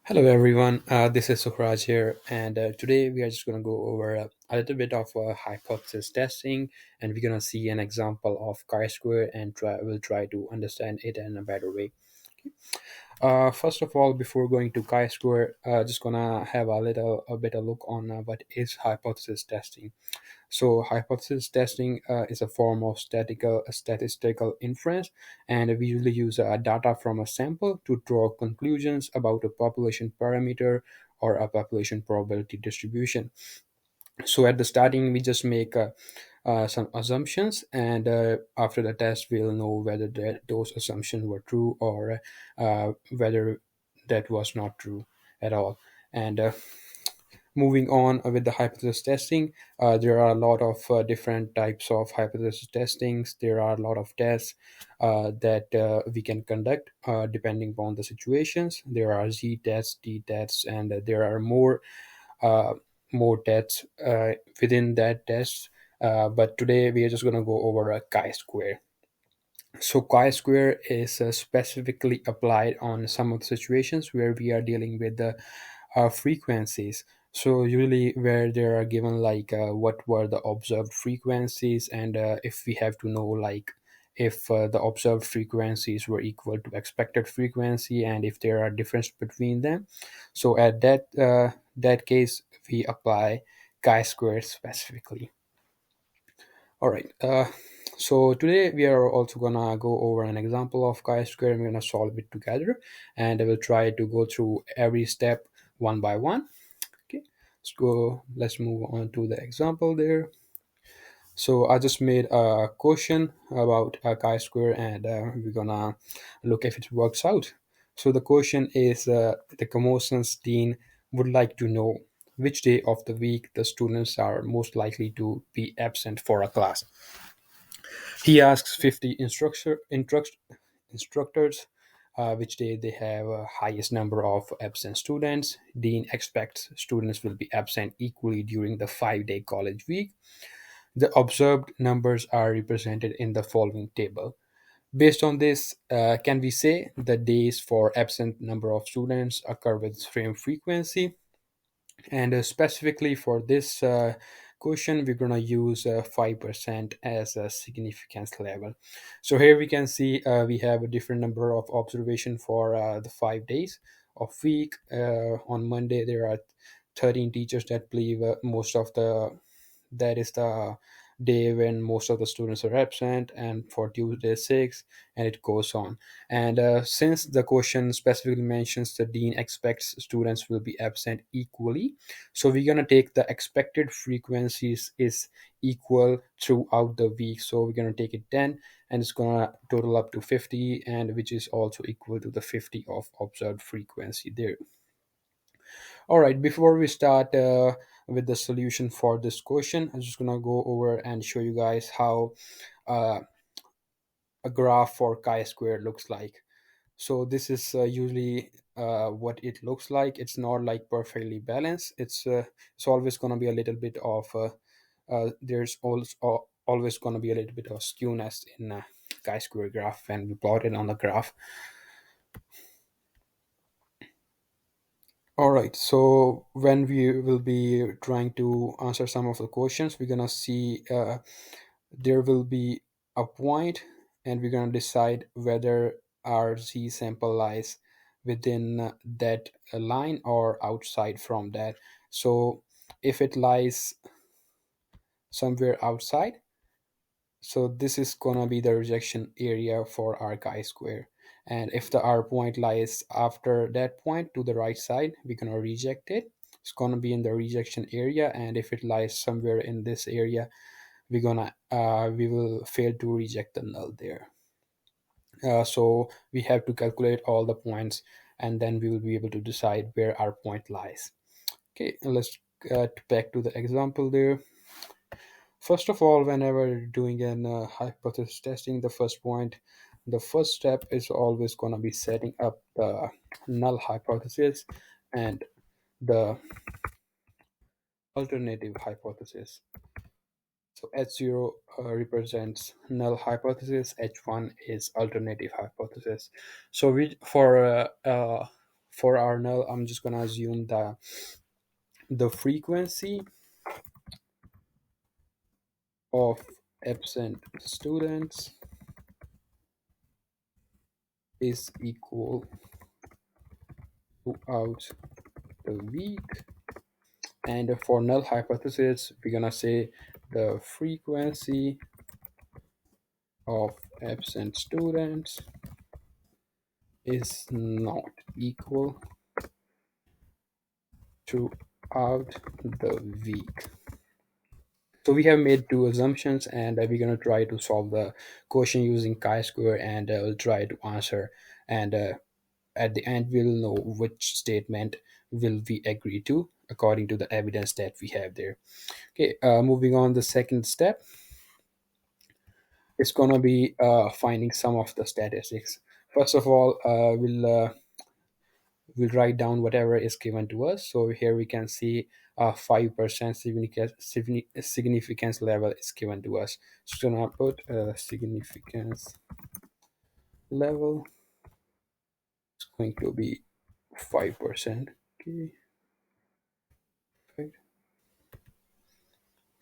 Hello everyone, this is Sukhraj here, and today we are just going to go over a little bit of hypothesis testing, and we're going to see an example of chi-square, and we'll try to understand it in a better way. First of all, before going to chi-square, just gonna have a bit of look on what is hypothesis testing. So hypothesis testing is a form of statistical inference, and we usually use data from a sample to draw conclusions about a population parameter or a population probability distribution. So at the starting, we just make some assumptions, and after the test, we'll know whether those assumptions were true or whether that was not true at all. And moving on with the hypothesis testing, there are a lot of different types of hypothesis testings. There are a lot of tests that we can conduct depending upon the situations. There are z tests, t tests, and there are uh, more tests within that test. But today we are just going to go over a chi-square. So chi-square is specifically applied on some of the situations where we are dealing with the frequencies. So usually where there are given like what were the observed frequencies, and if we have to know like if the observed frequencies were equal to expected frequency and if there are difference between them. So at that case we apply chi-square specifically. All right. So today we are also gonna go over an example of chi-square, and we're gonna solve it together, and I will try to go through every step one by one. Okay. Let's go. Let's move on to the example there. So I just made a question about a chi-square, and we're gonna look if it works out. So the question is, the commotion's dean would like to know which day of the week the students are most likely to be absent for a class. He asks 50 instructors which day they have highest number of absent students. Dean expects students will be absent equally during the 5-day college week. The observed numbers are represented in the following table. Based on this, can we say the days for absent number of students occur with same frequency? And specifically for this question, we're going to use 5% as a significance level. So here we can see we have a different number of observation for the 5 days of week. On Monday, there are 13 teachers that believe most of the that is the day when most of the students are absent, and for Tuesday 6, and it goes on. And since the question specifically mentions the dean expects students will be absent equally, so we're going to take the expected frequencies is equal throughout the week. So we're going to take it 10, and it's going to total up to 50, and which is also equal to the 50 of observed frequency there. All right, before we start with the solution for this question, I'm just going to go over and show you guys how uh, a graph for chi-square looks like. So this is usually what it looks like. It's not like perfectly balanced. It's always going to be a little bit of there's also always going to be a little bit of skewness in a chi-square graph when we plot it on the graph. All right, so when we will be trying to answer some of the questions, we're gonna see there will be a point, and we're gonna decide whether our z sample lies within that line or outside from that. So if it lies somewhere outside, so this is gonna be the rejection area for our chi-square. And if the R point lies after that point to the right side, we're gonna reject it. It's gonna be in the rejection area, and if it lies somewhere in this area, we will fail to reject the null there. So we have to calculate all the points, and then we will be able to decide where our point lies. Okay, let's get back to the example there. First of all, whenever doing an hypothesis testing, the first step is always going to be setting up the null hypothesis and the alternative hypothesis. So H0 represents null hypothesis, H1 is alternative hypothesis. So we for for our null, I'm just gonna assume the frequency of absent students is equal throughout the week. And for null hypothesis, we're gonna say the frequency of absent students is not equal throughout the week. So we have made two assumptions, and we're going to try to solve the question using chi-square, and we'll try to answer. And at the end, we'll know which statement will we agree to according to the evidence that we have there. Okay, moving on, the second step is going to be finding some of the statistics. First of all, we'll write down whatever is given to us. So here we can see 5% significance level is given to us. So now put significance level is going to be 5%. Okay, right.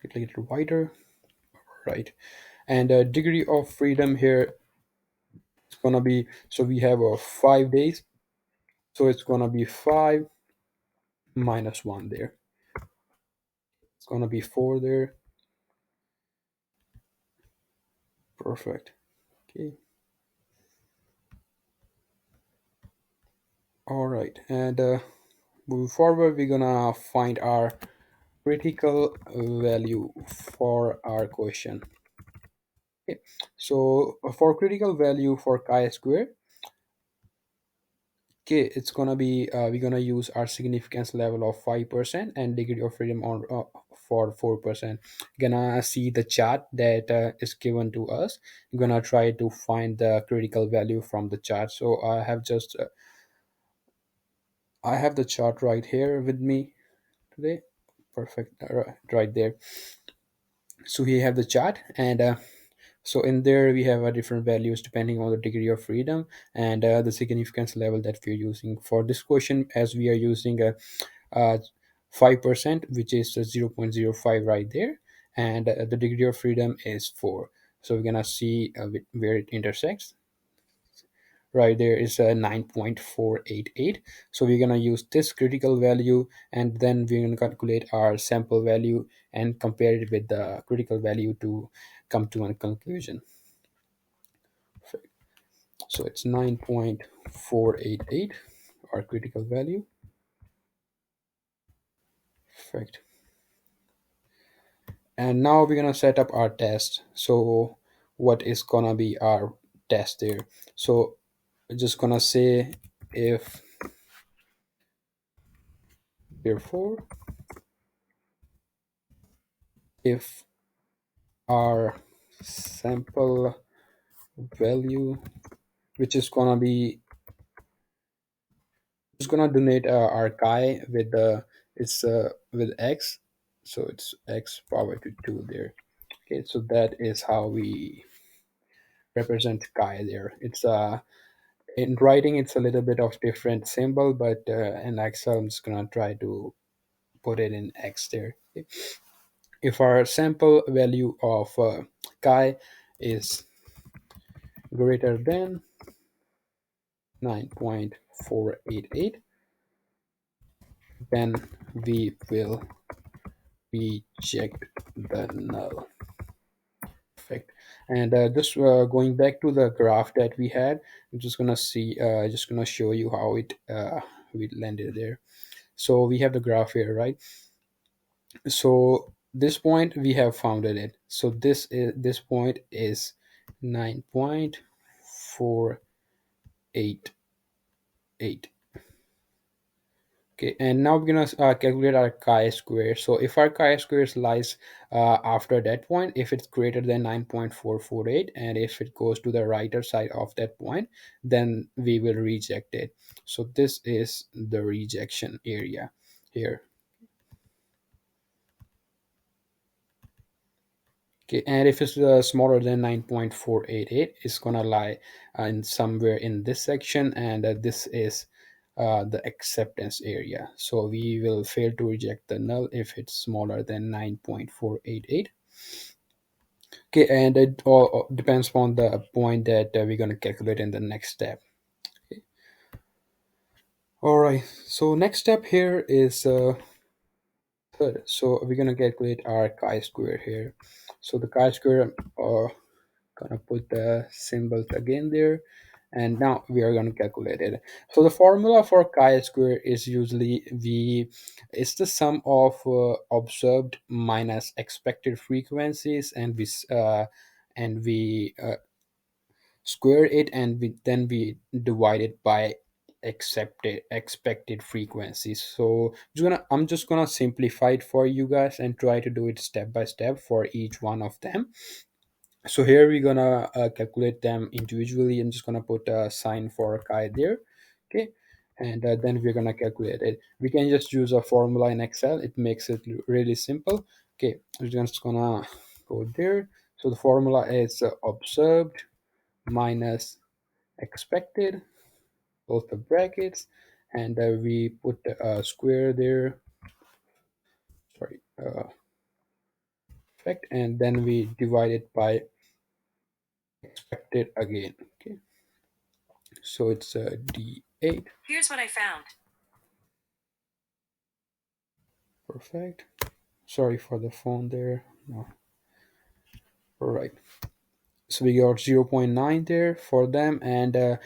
Get a little wider, right? And degree of freedom here is gonna be, so we have 5 days, so it's gonna be 5 minus 1 there. It's gonna be 4 there. Perfect. Okay. All right, and moving forward, we're gonna find our critical value for our question. Okay, so for critical value for chi-square, okay, it's gonna be we're gonna use our significance level of 5% and degree of freedom on for 4%. Gonna see the chart that is given to us. I'm gonna try to find the critical value from the chart. So I have the chart right here with me today. Perfect, right there. So we have the chart, and so in there we have different values depending on the degree of freedom and the significance level that we're using for this question. As we are using a 5%, which is 0.05 right there, and the degree of freedom is 4. So we're gonna see where it intersects. Right there is a 9.488. So we're going to use this critical value, and then we're going to calculate our sample value and compare it with the critical value to come to a conclusion. So it's 9.488, our critical value. Perfect. And now we're going to set up our test. So what is going to be our test there? So we're just going to say if, therefore, if our sample value, which is gonna be, it's gonna donate our chi with the, it's with x, so it's x power to 2 there. Okay, so that is how we represent chi there. It's in writing it's a little bit of different symbol, but in Excel I'm just gonna try to put it in x there. Okay. If our sample value of chi is greater than 9.488, then we will reject the null. Perfect. And just going back to the graph that we had, I'm just gonna see, just gonna show you how it we landed there. So we have the graph here, right? So this point we have founded it. So this point is 9.488. Okay, and now we're gonna calculate our chi-square. So if our chi-square lies after that point, if it's greater than 9.448, and if it goes to the righter side of that point, then we will reject it. So this is the rejection area here. Okay, and if it's smaller than 9.488, it's gonna lie in somewhere in this section, and this is the acceptance area. So we will fail to reject the null if it's smaller than 9.488. Okay, and it all depends on the point that we're going to calculate in the next step. Okay. All right, so next step here is third. So we're going to calculate our chi-square here. So the chi-square, gonna put the symbols again there, and now we are going to calculate it. So the formula for chi-square is usually v, it's the sum of observed minus expected frequencies, and we square it, and then we divide it by accepted expected frequencies. So I'm just gonna simplify it for you guys and try to do it step by step for each one of them. So here we're gonna calculate them individually. I'm just gonna put a sign for chi there. Okay, and then we're gonna calculate it. We can just use a formula in Excel. It makes it really simple. Okay, we're just gonna go there. So the formula is observed minus expected, both the brackets, and we put a square there. Sorry, effect, and then we divide it by expected again. Okay, so it's d8. Here's what I found. Perfect. Sorry for the phone there. No. All right. So we got 0.9 there for them, and the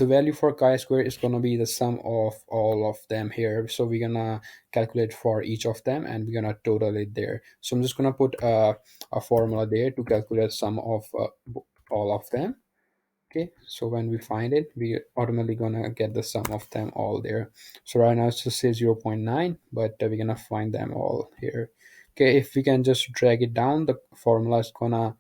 value for chi-square is gonna be the sum of all of them here. So we're gonna calculate for each of them, and we're gonna total it there. So I'm just gonna put a formula there to calculate sum of all of them. Okay, so when we find it, we automatically gonna get the sum of them all there. So right now it's just say 0.9, but we're gonna find them all here. Okay, if we can just drag it down, the formula is gonna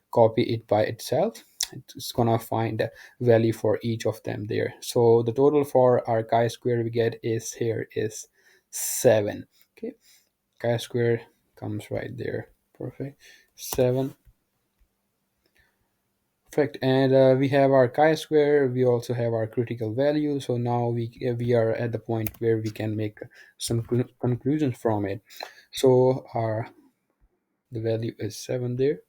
copy it by itself. It's gonna find a value for each of them there. So the total for our chi-square we get is here is 7. Okay, chi-square comes right there. Perfect. 7. Perfect, and we have our chi-square. We also have our critical value. So now we are at the point where we can make some conclusions from it. So our the value is 7 there.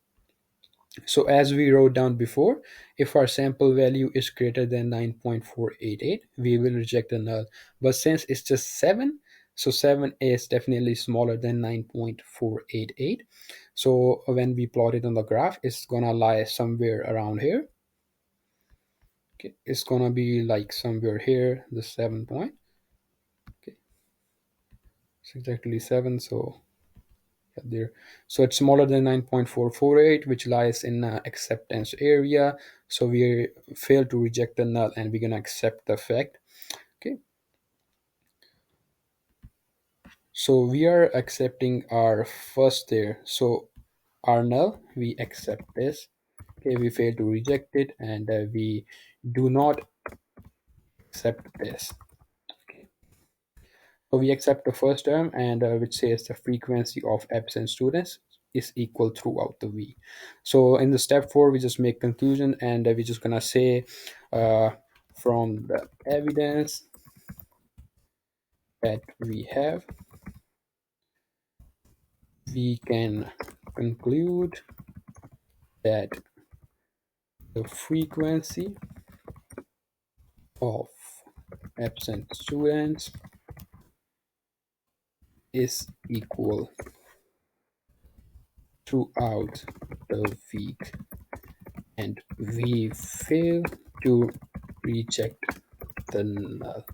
So as we wrote down before, if our sample value is greater than 9.488, we will reject the null. But since it's just 7, so 7 is definitely smaller than 9.488. So when we plot it on the graph, it's gonna lie somewhere around here. Okay, it's gonna be like somewhere here, the 7 point. Okay, it's exactly 7. So there, so it's smaller than 9.448, which lies in acceptance area. So we fail to reject the null, and we're gonna accept the fact. Okay, so we are accepting our first there. So our null, we accept this. Okay, we fail to reject it, and we do not accept this. Okay, so we accept the first term, and which says the frequency of absent students is equal throughout the V. So in the step 4, we just make conclusion, and we're just gonna say uh, from the evidence that we have, we can conclude that the frequency of absent students is equal throughout the week, and we fail to reject the null.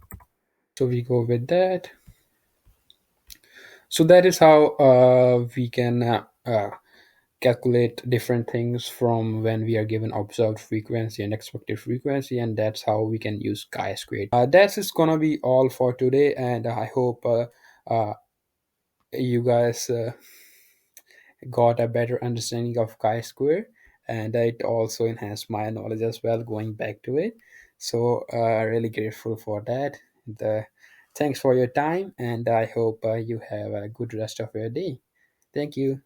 So we go with that. So that is how we can calculate different things from when we are given observed frequency and expected frequency, and that's how we can use chi-square. That is gonna be all for today, and I hope you guys got a better understanding of chi-square, and it also enhanced my knowledge as well going back to it. So really grateful for that. The Thanks for your time, and I hope you have a good rest of your day. Thank you.